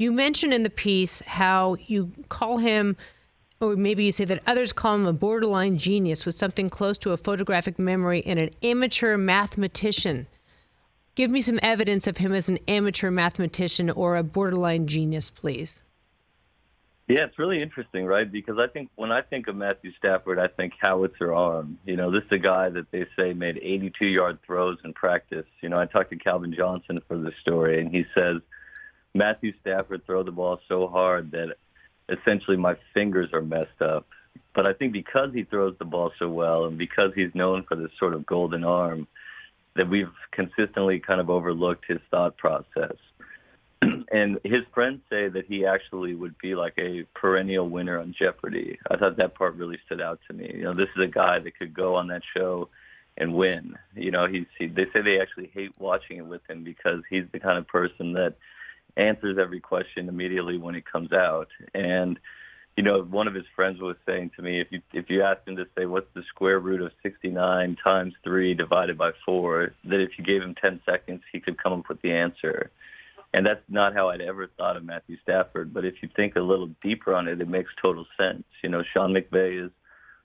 You mentioned in the piece how you call him, or maybe you say that others call him a borderline genius with something close to a photographic memory and an amateur mathematician. Give me some evidence of him as an amateur mathematician or a borderline genius, please. Yeah, it's really interesting, right? Because I think when I think of Matthew Stafford, I think howitzer arm. This is a guy that they say made 82-yard throws in practice. I talked to Calvin Johnson for this story, and he says, Matthew Stafford throw the ball so hard that essentially my fingers are messed up. But I think because he throws the ball so well and because he's known for this sort of golden arm, that we've consistently kind of overlooked his thought process. And his friends say that he actually would be like a perennial winner on Jeopardy. I thought that part really stood out to me. This is a guy that could go on that show and win. They say they actually hate watching it with him because he's the kind of person that answers every question immediately when it comes out. And one of his friends was saying to me, if you asked him to say what's the square root of 69 times 3 divided by 4, that if you gave him 10 seconds, he could come up with the answer. And that's not how I'd ever thought of Matthew Stafford. But if you think a little deeper on it, it makes total sense. Sean McVay is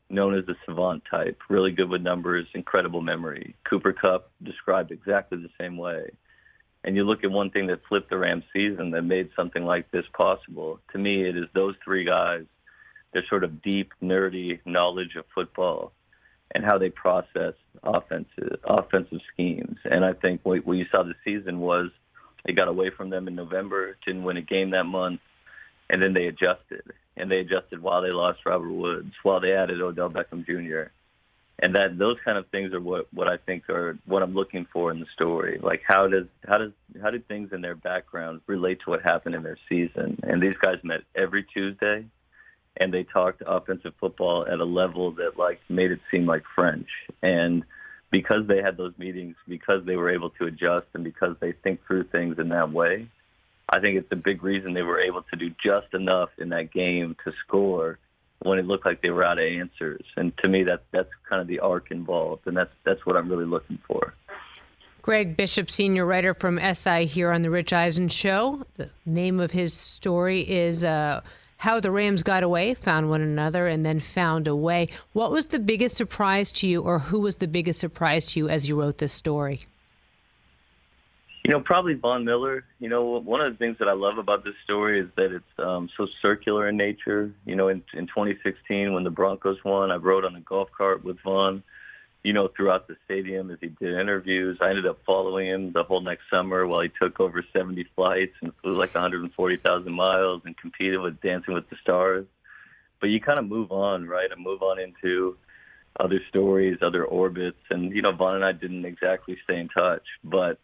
known as the savant type, really good with numbers, incredible memory. Cooper Kupp described exactly the same way. And you look at one thing that flipped the Rams season that made something like this possible. To me, it is those three guys, their sort of deep, nerdy knowledge of football and how they process offensive schemes. And I think what you saw this season was they got away from them in November, didn't win a game that month, and then they adjusted. And they adjusted while they lost Robert Woods, while they added Odell Beckham Jr. And those kind of things are what I think are what I'm looking for in the story. Like how do things in their background relate to what happened in their season? And these guys met every Tuesday, and they talked offensive football at a level that made it seem like French. And because they had those meetings, because they were able to adjust, and because they think through things in that way, I think it's a big reason they were able to do just enough in that game to score when it looked like they were out of answers. And to me, that's kind of the arc involved, and that's what I'm really looking for. Greg Bishop, senior writer from SI here on the Rich Eisen Show. The name of his story is How the Rams Got Away, Found One Another, and Then Found a Way. What was the biggest surprise to you, or who was the biggest surprise to you as you wrote this story? Probably Von Miller. One of the things that I love about this story is that it's so circular in nature. In 2016, when the Broncos won, I rode on a golf cart with Von, throughout the stadium as he did interviews. I ended up following him the whole next summer while he took over 70 flights and flew 140,000 miles and competed with Dancing with the Stars. But you kind of move on, right? And move on into other stories, other orbits. And, Von and I didn't exactly stay in touch, but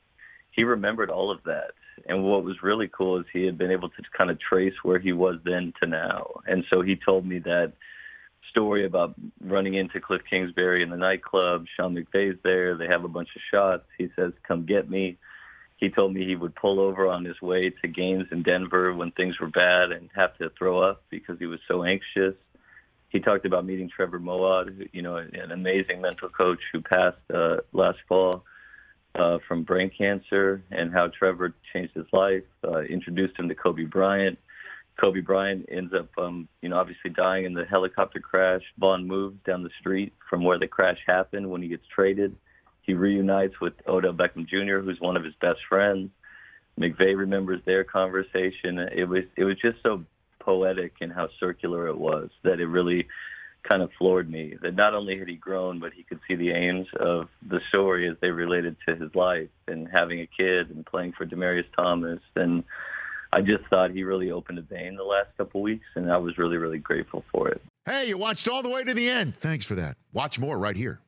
he remembered all of that. And what was really cool is he had been able to kind of trace where he was then to now. And so he told me that story about running into Cliff Kingsbury in the nightclub. Sean McVay's there. They have a bunch of shots. He says, come get me. He told me he would pull over on his way to games in Denver when things were bad and have to throw up because he was so anxious. He talked about meeting Trevor Moawad, an amazing mental coach who passed last fall from brain cancer, and how Trevor changed his life, introduced him to Kobe Bryant. Kobe Bryant ends up, obviously dying in the helicopter crash. Vaughn moves down the street from where the crash happened when he gets traded. He reunites with Odell Beckham Jr., who's one of his best friends. McVay remembers their conversation. It was just so poetic in how circular it was that it really kind of floored me, that not only had he grown, but he could see the aims of the story as they related to his life and having a kid and playing for Demaryius Thomas. And I just thought he really opened a vein the last couple of weeks, and I was really, really grateful for it. Hey, you watched all the way to the end. Thanks for that. Watch more right here.